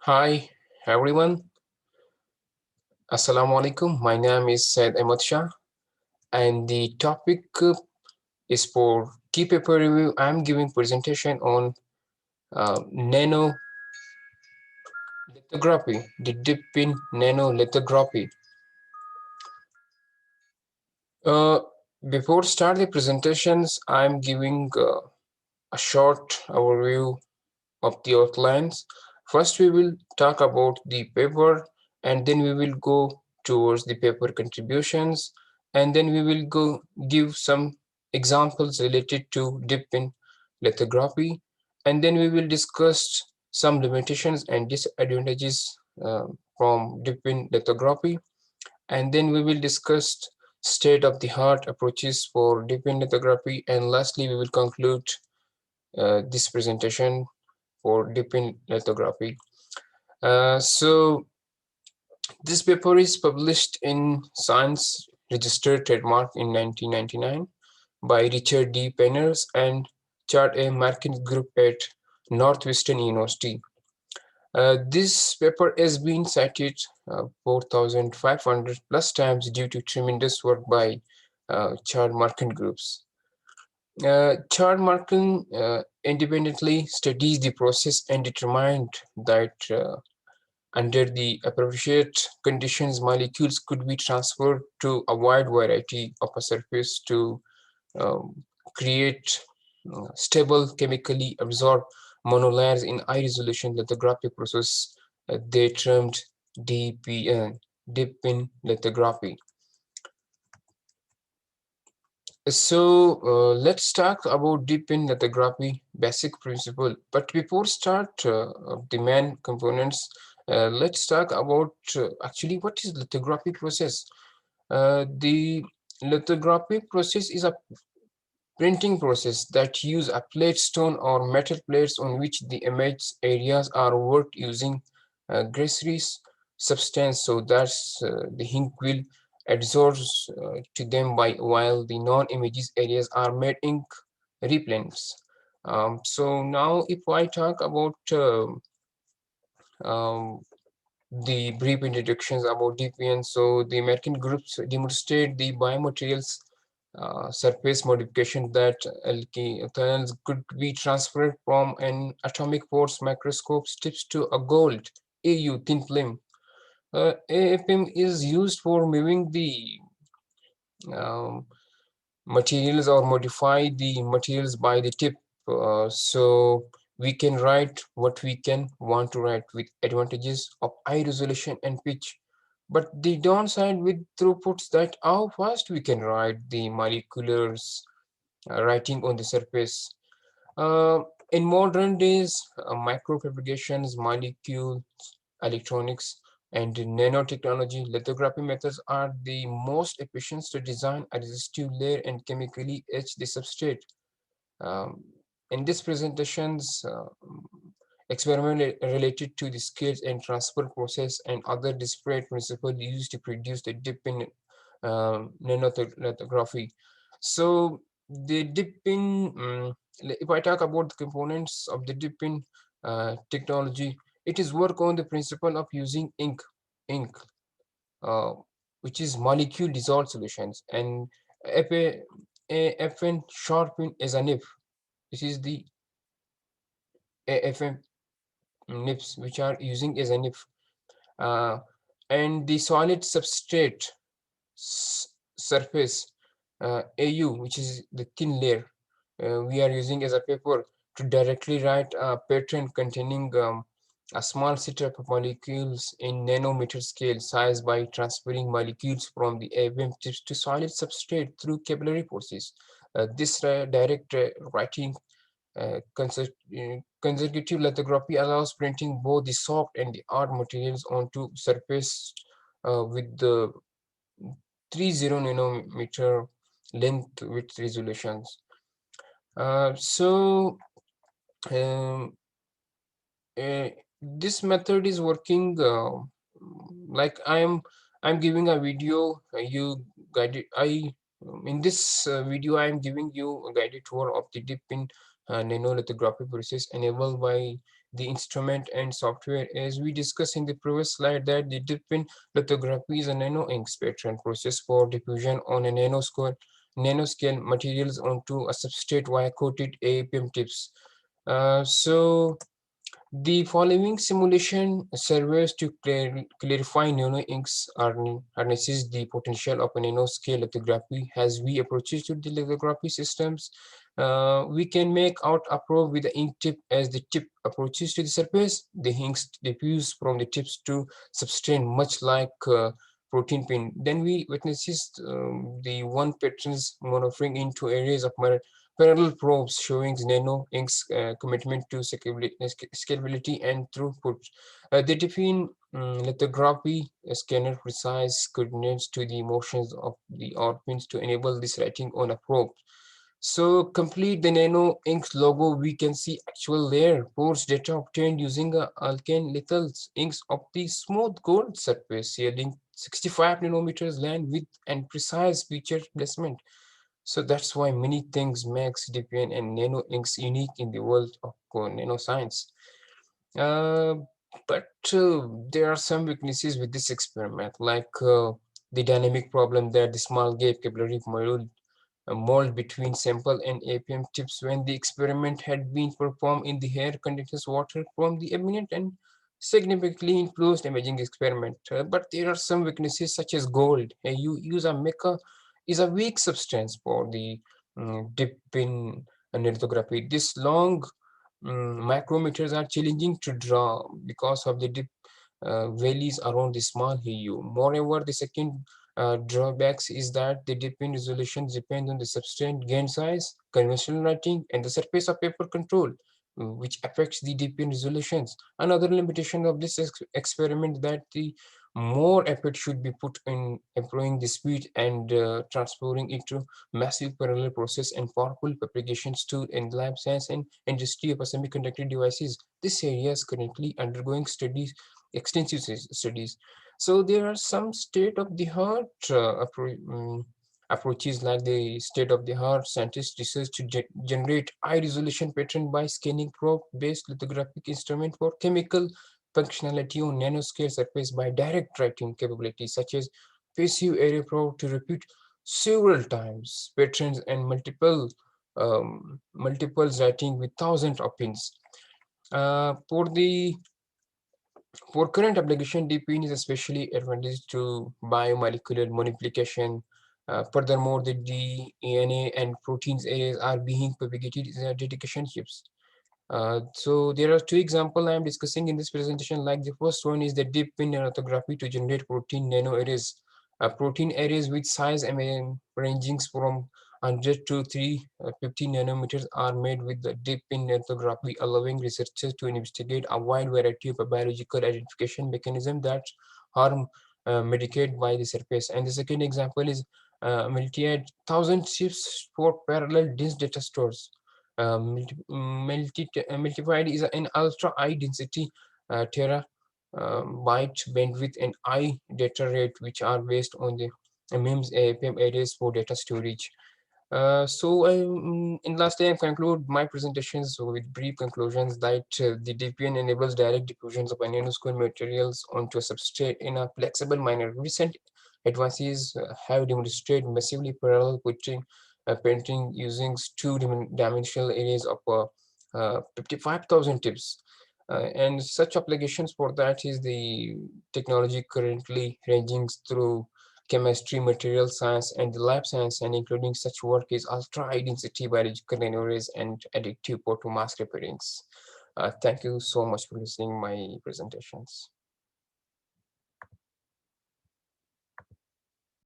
Hi everyone, Assalamu alaikum. My name is Syed Ahmed Shah, and the topic is for key paper review. I'm giving presentation on nanolithography, the dip in nanolithography. Uh, Before start the presentations, I'm giving a short overview of the outlines. First, we will talk about the paper, and then we will go towards the paper contributions, and then we will go give some examples related to dip in lithography, and then we will discuss some limitations and disadvantages from dip in lithography, and then we will discuss state-of-the-art approaches for dip in lithography, and lastly, we will conclude this presentation for dip in lithography. So this paper is published in Science Registered Trademark in 1999 by Richard D. Penners and Chad A. Markin Group at Northwestern University. This paper has been cited 4,500 plus times due to tremendous work by Chad Markin groups. Chad Markin independently studies the process and determined that under the appropriate conditions, molecules could be transferred to a wide variety of a surface to um, create stable, chemically absorbed monolayers in high resolution lithography process they termed DPN, deep in lithography. So let's talk about deep in lithography basic principle. But before start the main components, let's talk about actually what is lithography process. The lithography process is a printing process that use a plate stone or metal plates on which the image areas are worked using greaseous substance so that the ink will adsorbs to them by while the non-images areas are made ink repellents. So now if I talk about um, the brief introductions about DPN. So the American groups demonstrate the biomaterials surface modification that alkenes could be transferred from an atomic force microscope strips to a gold AU thin film. AFM is used for moving the um, materials or modify the materials by the tip. So we can write what we can want to write with advantages of high resolution and pitch. But the downside with throughputs that how fast we can write the moleculars writing on the surface. Uh, in modern days, microfabrications, molecules, electronics, and nanotechnology, lithography methods are the most efficient to design a resistive layer and chemically etch the substrate. Um, in this presentations, experiment related to the scales and transfer process and other disparate principles used to produce the dip in nanolithography. So the dip in, if I talk about the components of the dip in technology, it is work on the principle of using ink, uh, which is molecule dissolved solutions, and AFN sharpen is a nib. This is the AFM nibs which are using as a nib. Uh, and the solid substrate surface AU, which is the thin layer, we are using as a paper to directly write a pattern containing a small set of molecules in nanometer scale size by transferring molecules from the AFM chips to solid substrate through capillary process. This direct writing consecutive lithography allows printing both the soft and the hard materials onto surface with the 30 nanometer length width resolutions. So um, uh, this method is working like I'm giving a video. You guided I in this video I'm giving you a guided tour of the dip in nanolithography process enabled by the instrument and software. As we discussed in the previous slide, that the dip in lithography is a nano inks pattern process for diffusion on a nanoscale materials onto a substrate via coated APM tips. So the following simulation serves to clarify nano-inks harnesses the potential of a nanoscale lithography. As we approach to the lithography systems, we can make out a probe with the ink tip. As the tip approaches to the surface, the inks diffuse from the tips to substrate, much like protein pin. Then we witnesses the one patterns morphing into areas of parallel probes showing Nano Inc.'s commitment to scalability and throughput. They define lithography scanner precise coordinates to the motions of the orphans to enable this writing on a probe. So complete the Nano Inks logo, we can see actual layer force data obtained using a alkane lethal inks of the smooth gold surface, yielding 65 nanometers land width and precise feature placement. So that's why many things makes DPN and nano inks unique in the world of nanoscience. Uh, but there are some weaknesses with this experiment, like the dynamic problem that the small gap capillary mold between sample and APM tips when the experiment had been performed in the air conditions water from the eminent and significantly influenced imaging experiment. But there are some weaknesses such as gold. You use a mica is a weak substance for the dip in lithography. This long micrometers are challenging to draw because of the dip valleys around the small HU. Moreover, the second drawbacks is that the dip in resolution depends on the substrate gain size, conventional writing, and the surface of paper control, which affects the dip in resolutions. Another limitation of this experiment that the more effort should be put in improving the speed and transferring it to massive parallel process and powerful propagations to in lab science and industry of semiconductor devices. This area is currently undergoing extensive studies. So there are some state-of-the-art approaches like the state-of-the-art scientist research to generate high-resolution pattern by scanning probe-based lithographic instrument for chemical functionality on nanoscale surface by direct writing capabilities such as passive array probe to repeat several times patterns and multiple writing with thousands of pins. For current application, DPN is especially advantageous to biomolecular multiplication. Furthermore, the DNA and proteins arrays are being propagated in dedication chips. So there are two examples I am discussing in this presentation. Like the first one is the deep pin nanotography to generate protein nanoarrays. Protein arrays with size ranging from 100 to 350 nanometers are made with the deep pin nanotography, allowing researchers to investigate a wide variety of biological identification mechanisms that are medicated by the surface. And the second example is multi-add thousand chips for parallel dense data stores. Multiplied is an ultra high density tera byte bandwidth and high data rate, which are based on the MEMS APM arrays for data storage. In last I conclude my presentations with brief conclusions that the DPN enables direct diffusions of nanoscale materials onto a substrate in a flexible manner. Recent advances have demonstrated massively parallel printing using two-dimensional arrays of 55,000 tips. And such applications for that is the technology currently ranging through chemistry, material science, and lab science, and including such work is ultra high density biological nanoarrays and additive photomask repairings. Thank you so much for listening my presentations.